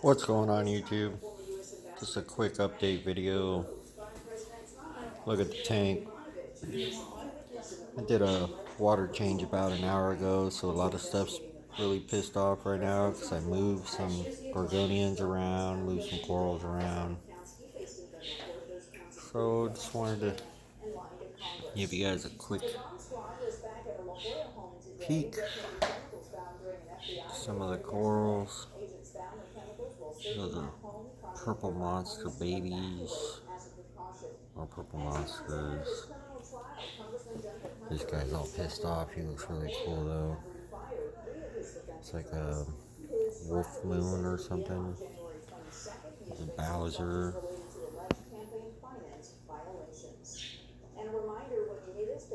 What's going on YouTube? Just a quick update video. Look at the tank. I did a water change about an hour ago, so a lot of stuff's really pissed off right now because I moved some gorgonians around, moved some corals around. So just wanted to give you guys a quick peek. Some of the corals. Those are purple monster babies. Or purple monsters. This guy's all pissed off. He looks really cool though. It's like a wolf moon or something. There's a Bowser.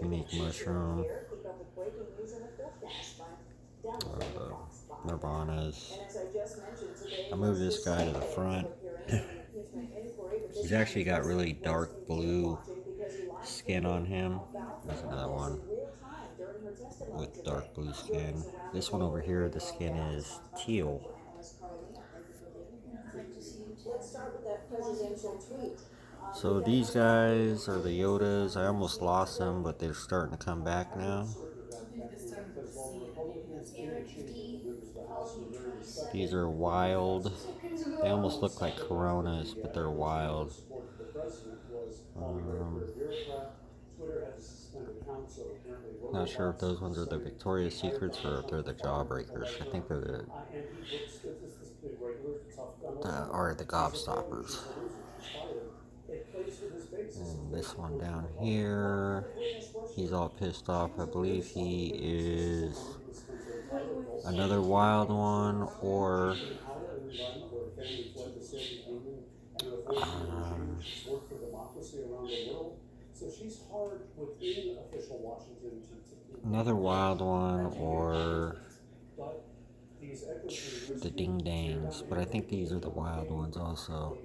Unique mushroom. Nirvanas. I moved this guy to the front. He's actually got really dark blue skin on him. There's another one with dark blue skin. This one over here, the skin is teal. So these guys are the Yodas. I almost lost them, but they're starting to come back now. These are wild. They almost look like Coronas, but they're wild. Not sure if those ones are the Victoria's Secrets or if they're the Jawbreakers. I think they're the Gobstoppers. And this one down here, he's all pissed off. I believe he is another wild one, or another wild one, or the Ding Dangs, but I think these are the wild ones also.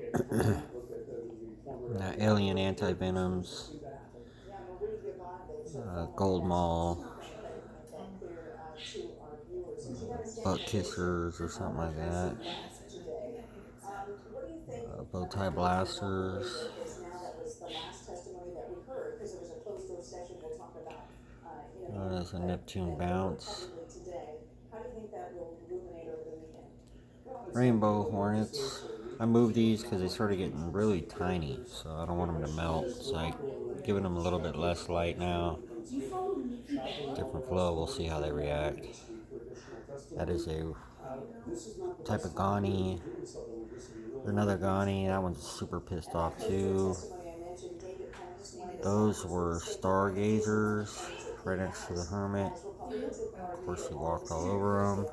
Alien Anti-Venoms, Gold Mall, Butt Kissers or something like that. Bowtie Blasters. There's a Neptune Bounce. Rainbow Hornets. I moved these because they started getting really tiny, so I don't want them to melt. So I'm giving them a little bit less light now. Different flow, we'll see how they react. That is a type of Ghani. Another Ghani, that one's super pissed off too. Those were Stargazers right next to the Hermit. Of course, he walked all over them.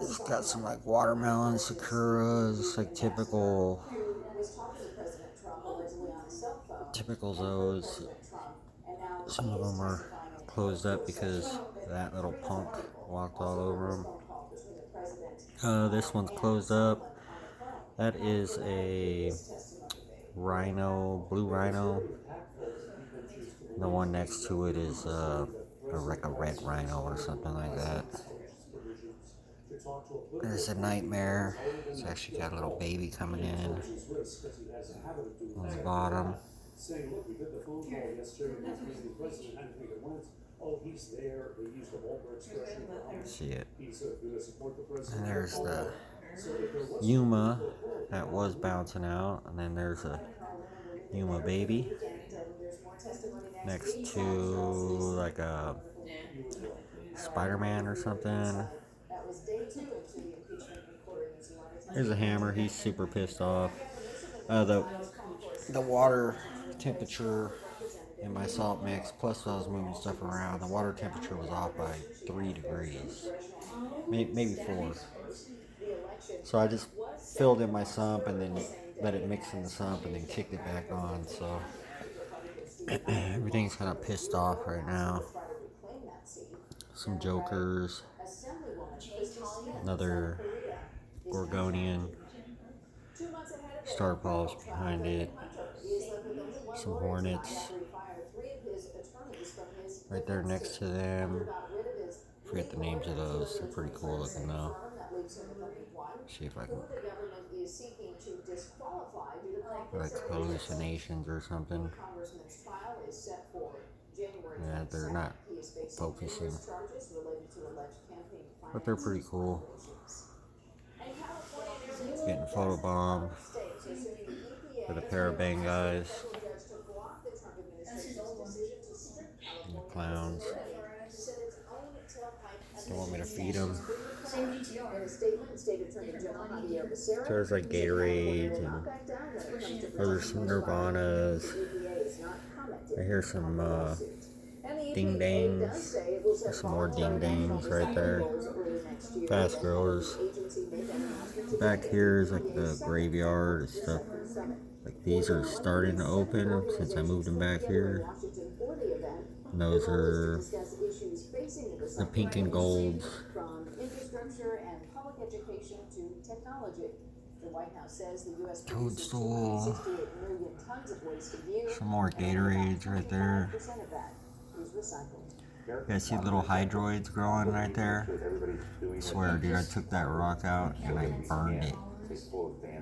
It's got some like watermelon, sakuras, like typical zoos. Some of them are closed up because that little punk walked all over them. This one's closed up. That is a rhino, blue rhino. The one next to it is like a red rhino or something like that. There's a Nightmare. It's actually got a little baby coming in on the bottom. See it. And there's the Yuma that was bouncing out, and then there's a Yuma baby next to like a Spider-Man or something. Here's a Hammer. He's super pissed off. The water temperature in my salt mix, plus I was moving stuff around, the water temperature was off by 3 degrees, maybe 4. So I just filled in my sump and then let it mix in the sump and then kicked it back on. So everything's kind of pissed off right now. Some Jokers, another Gorgonian, Star Polyps behind it, some Hornets right there next to them. Forget the names of those, they're pretty cool looking though. See if I can, like hallucinations or something. Yeah, they're not focusing, but they're pretty cool. Getting photobombed with a pair of bang guys. And the clowns. They want me to feed them. There's like Gatorades and there's some Nirvanas. I hear some ding dangs. There's some more ding dangs right there. Fast growers. Back here is like the graveyard and stuff. Like these are starting to open since I moved them back here. And those are the pink and golds. Toadstool. Some more Gatorades right there. You guys see little hydroids growing right there? I swear, dude, I took that rock out and I burned it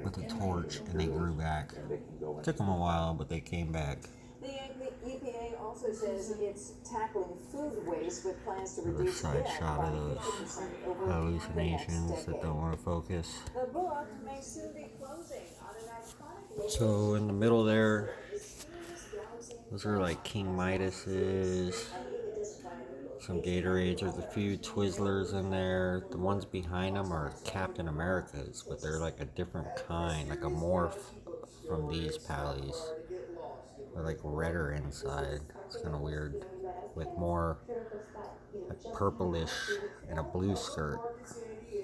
with a torch and they grew back. It took them a while, but they came back. The EPA also says it's tackling food waste with plans to reduce side shot of those hallucinations that don't want to focus. The book may soon be closing on an iconic. So in the middle there, those are like King Midas's. Some Gatorades. There's a few Twizzlers in there. The ones behind them are Captain America's, but they're like a different kind, like a morph from these Pallies. They're like redder inside. It's kind of weird, with more like purplish and a blue skirt.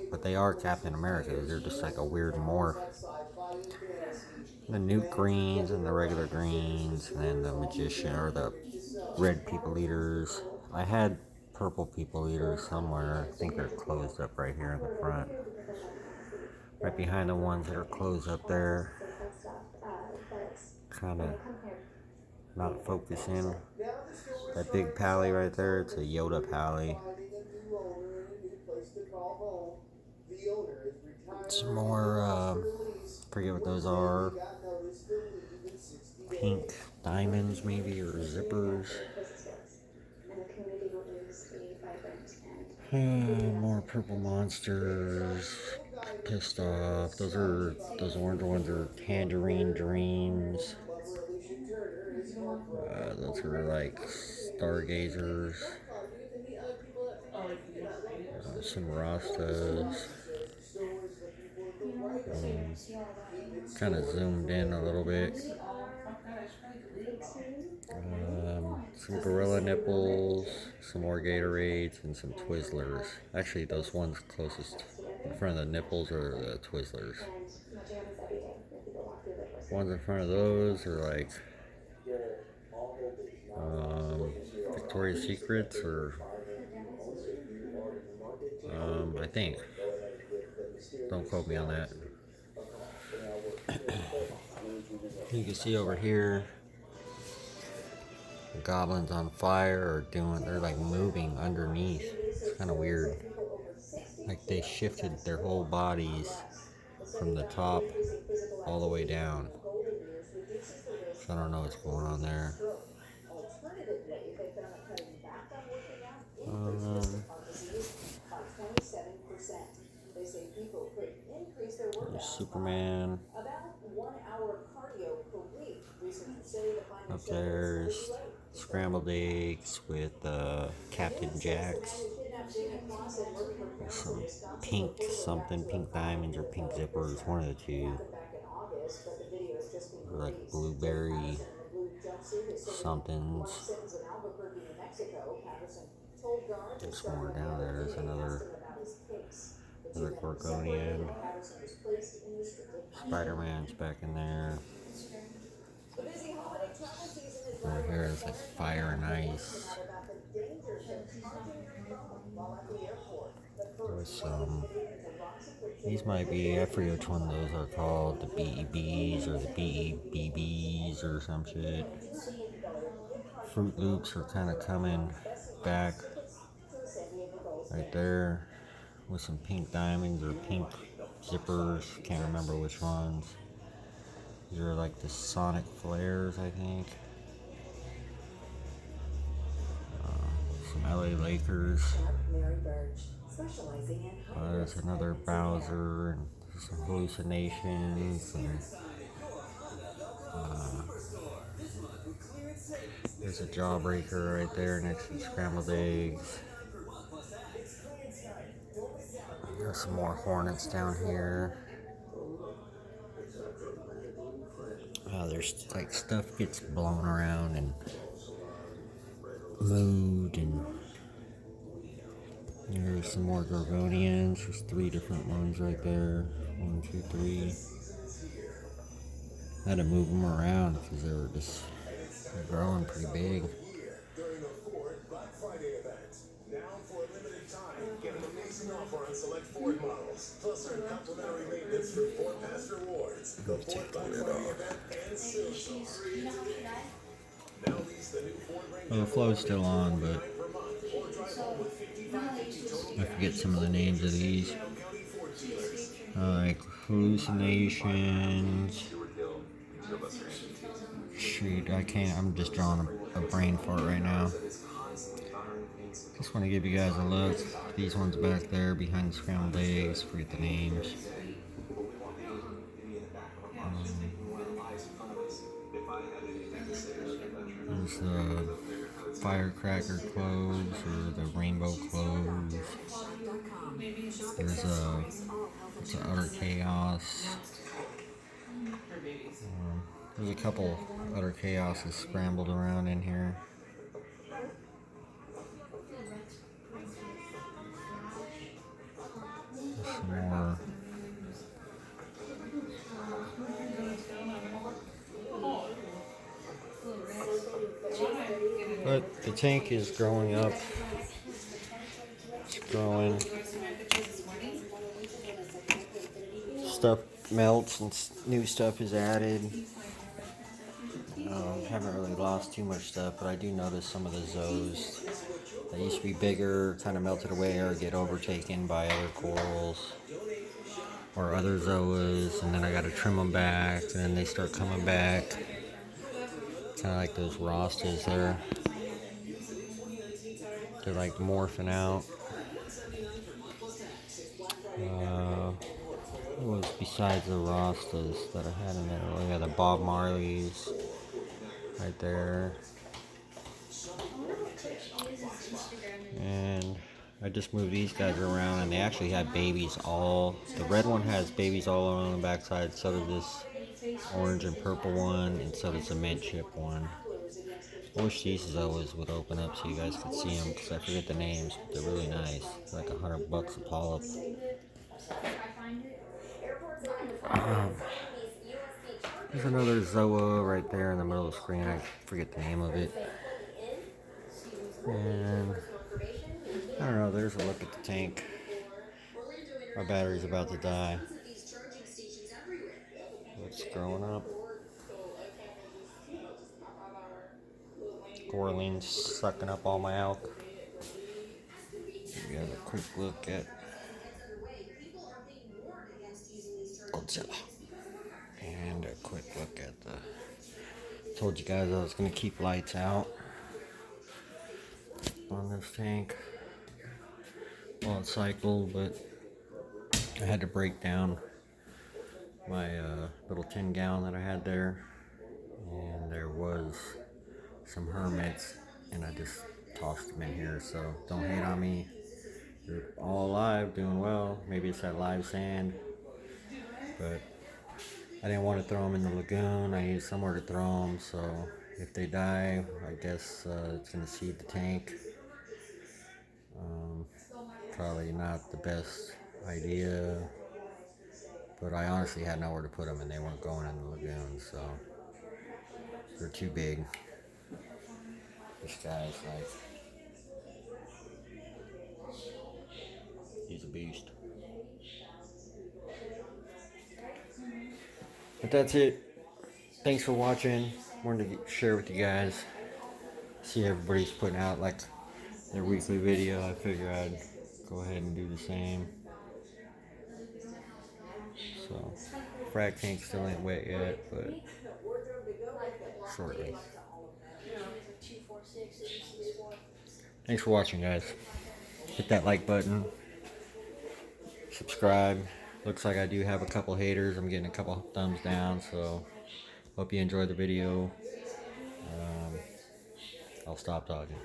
But they are Captain America's. They're just like a weird morph. The nuke greens and the regular greens, and then the magician or the red people eaters. I had purple people eaters somewhere. I think they're closed up right here in the front. Right behind the ones that are closed up there. Kind of not focusing. That big pally right there, it's a Yoda pally. Some more, forget what those are. Pink diamonds maybe, or zippers. More purple monsters. Pissed off. Those orange ones are tangerine dreams. Those are like stargazers. Some rastas. Kind of zoomed in a little bit. Some gorilla nipples, some more Gatorades, and some Twizzlers. Actually, those ones closest in front of the nipples are the Twizzlers. Ones in front of those are like Victoria's Secrets, or I think. Don't quote me on that. You can see over here, the goblins on fire are they're like moving underneath. It's kind of weird. Like they shifted their whole bodies from the top all the way down. So I don't know what's going on there. There's Superman. Up there's scrambled eggs with Captain Jack's. There's some pink diamonds or pink zippers, one of the two. Or like blueberry somethings. There's more down there. There's another Gorgonian. Spider-Man's back in there. Over here is like fire and ice. There's some. These might be, I forget which one those are called. The BEBs or the BEBBs or some shit. Fruit Loops are kind of coming back. Right there. with some pink diamonds or pink zippers. Can't remember which ones. These are like the Sonic flares, I think. Some LA Lakers. There's another Bowser and some hallucinations. And, there's a Jawbreaker right there next to the scrambled eggs. There's some more Hornets down here. There's like stuff gets blown around and moved, and there's some more Gorgonians. There's 3 different ones right there. 1, 2, 3. I had to move them around because they're growing pretty big. During the Ford Black Friday event. Now for a limited time, get an amazing offer on select Ford models. Plus earn complimentary maintenance through Ford Pass Rewards. The Ford Black Friday event ends soon, so hurry in today. Now lease the new Ford Ranger. Well, the flow's still on, but I forget some of the names of these. Like hallucinations. Shoot, I can't. I'm just drawing a brain fart right now. Just want to give you guys a look. These ones back there behind the scrambled eggs. Forget the names. There's the firecracker clothes or the rainbow clothes. There's it's an utter chaos. There's a couple utter chaoses scrambled around in here. There's some more. But the tank is growing up. It's growing. Stuff melts and new stuff is added. Haven't really lost too much stuff, but I do notice some of the zoos that used to be bigger kind of melted away or get overtaken by other corals or other zoas, and then I got to trim them back, and then they start coming back. Kind of like those rostas there. They're like morphing out. What was besides the rostas that I had in there? Oh yeah, the Bob Marleys right there. And I just moved these guys around, and they actually had babies all. The red one has babies all on the backside. So does this orange and purple one, and so does the midship one. I wish these Zoas would open up so you guys could see them, because I forget the names, but they're really nice. They're like $100 a pop. There's another Zoa right there in the middle of the screen. I forget the name of it. And I don't know, there's a look at the tank. My battery's about to die. It's growing up. Gorling's sucking up all my elk. You guys a quick look at Godzilla. And a quick look at the... Told you guys I was going to keep lights out on this tank. Well, it's cycled, but I had to break down my little 10 gallon that I had there. And there was some hermits, and I just tossed them in here, so don't hate on me. They're all alive, doing well. Maybe it's that live sand, but I didn't want to throw them in the lagoon. I needed somewhere to throw them, so if they die, I guess it's going to seed the tank. Probably not the best idea, but I honestly had nowhere to put them, and they weren't going in the lagoon, so they're too big. This guy's like, he's a beast. But that's it. Thanks for watching. Wanted to share with you guys. See everybody's putting out like their weekly video. I figured I'd go ahead and do the same. So, frag tank still ain't wet yet, but shortly. Thanks for watching, guys. Hit that like button. Subscribe. Looks like I do have a couple haters. I'm getting a couple thumbs down, so hope you enjoyed the video. I'll stop talking.